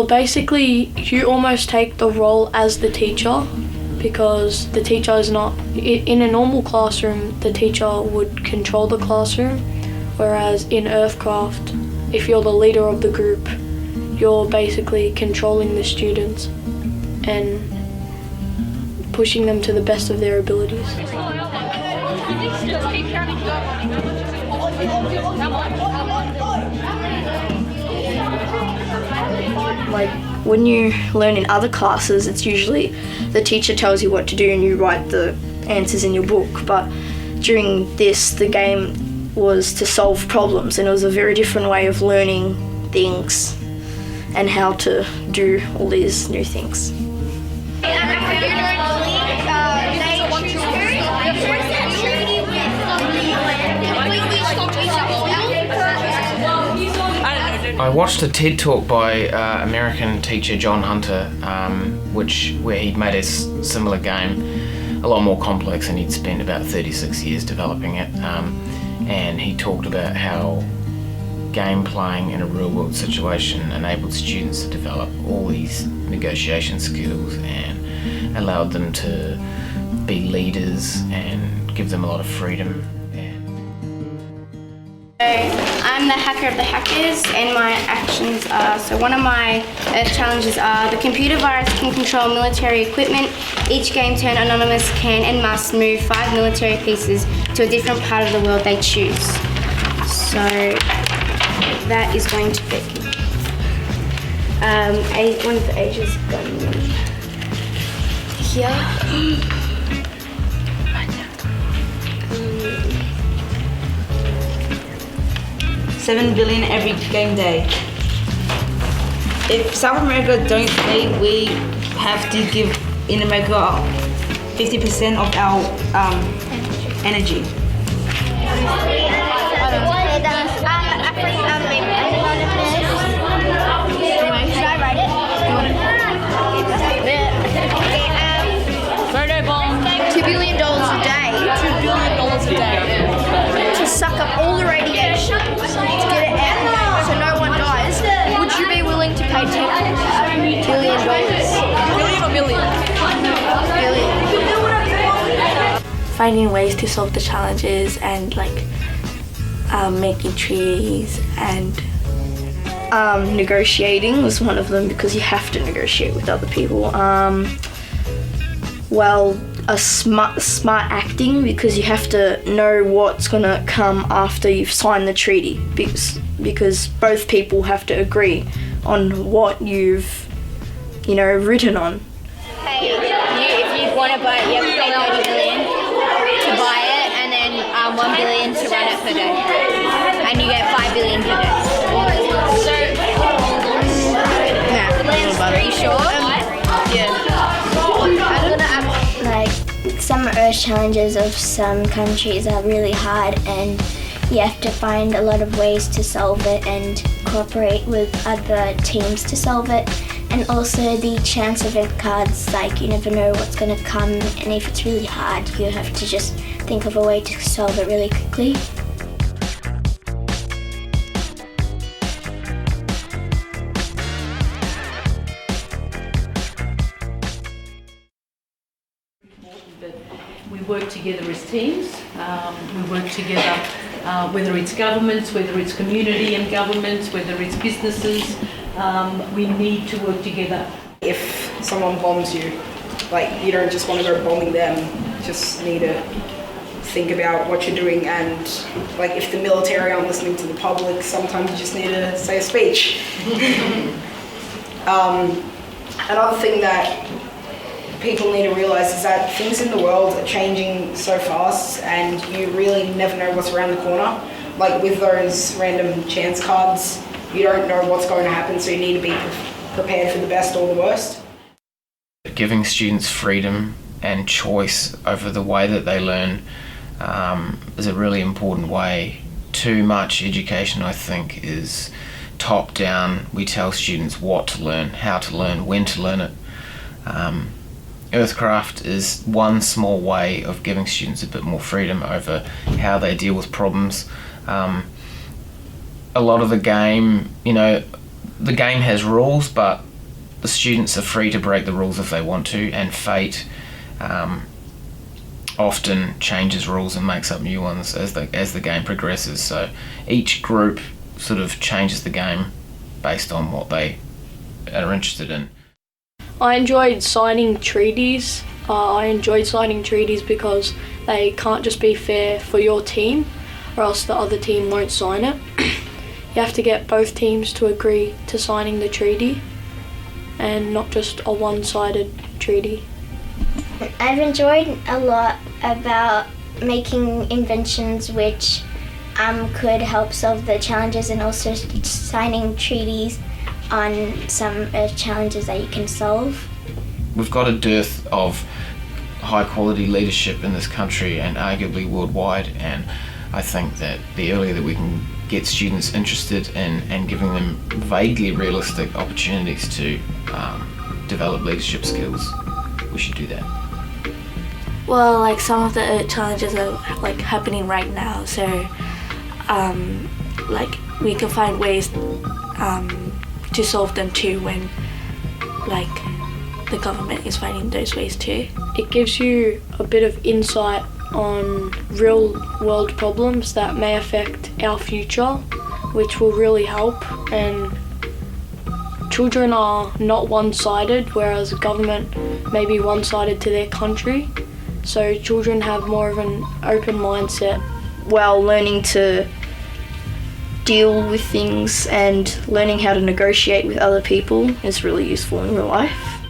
Well, basically, you almost take the role as the teacher, because the teacher is not, in a normal classroom, the teacher would control the classroom, whereas in EarthCraft, if you're the leader of the group, you're basically controlling the students and pushing them to the best of their abilities. Like, when you learn in other classes, it's usually the teacher tells you what to do and you write the answers in your book. But during this, the game was to solve problems, and it was a very different way of learning things and how to do all these new things. I watched a TED talk by American teacher John Hunter, where he'd made a similar game, a lot more complex, and he'd spent about 36 years developing it. And he talked about how game playing in a real world situation enabled students to develop all these negotiation skills and allowed them to be leaders and give them a lot of freedom. I'm the hacker of the hackers, and my actions are, so one of my Earth challenges are: the computer virus can control military equipment. Each game turn, Anonymous can and must move 5 military pieces to a different part of the world they choose. So that is going to be one of the ages going here. 7 billion every game day. If South America don't play, we have to give in America 50% of our energy. $2 billion a day. $2 billion a day. To suck up all the radiation, to get it out so no one dies. Would you be willing to pay $10 billion? Billion or million? Billion. Finding ways to solve the challenges and making treaties and negotiating was one of them, because you have to negotiate with other people. Smart acting, because you have to know what's going to come after you've signed the treaty, because both people have to agree on what you've written on. Hey, if you want to buy it, you have to pay 30 billion to buy it, and then 1 billion to run it per day, and you get 5 billion per day. So, pretty short. Yeah. Some Earth challenges of some countries are really hard, and you have to find a lot of ways to solve it and cooperate with other teams to solve it. And also the chance event cards, you never know what's going to come, and if it's really hard, you have to just think of a way to solve it really quickly. We work together as teams, we work together whether it's governments, whether it's community and governments, whether it's businesses, we need to work together. If someone bombs you, you don't just want to go bombing them, you just need to think about what you're doing, and if the military aren't listening to the public, sometimes you just need to say a speech. Another thing that people need to realise is that things in the world are changing so fast, and you really never know what's around the corner. With those random chance cards, you don't know what's going to happen, so you need to be prepared for the best or the worst. Giving students freedom and choice over the way that they learn is a really important way. Too much education, I think, is top down. We tell students what to learn, how to learn, when to learn it. EarthCraft is one small way of giving students a bit more freedom over how they deal with problems. A lot of the game, the game has rules, but the students are free to break the rules if they want to, and fate often changes rules and makes up new ones as the game progresses. So each group sort of changes the game based on what they are interested in. I enjoyed signing treaties. I enjoyed signing treaties because they can't just be fair for your team, or else the other team won't sign it. You have to get both teams to agree to signing the treaty, and not just a one-sided treaty. I've enjoyed a lot about making inventions which could help solve the challenges, and also signing treaties on some challenges that you can solve. We've got a dearth of high quality leadership in this country and arguably worldwide, and I think that the earlier that we can get students interested in and giving them vaguely realistic opportunities to develop leadership skills, we should do that. Well, like some of the challenges are like happening right now, so like we can find ways to solve them too when like the government is finding those ways too. It gives you a bit of insight on real world problems that may affect our future, which will really help. And children are not one-sided, whereas government may be one-sided to their country. So children have more of an open mindset. While learning to deal with things and learning how to negotiate with other people is really useful in real life.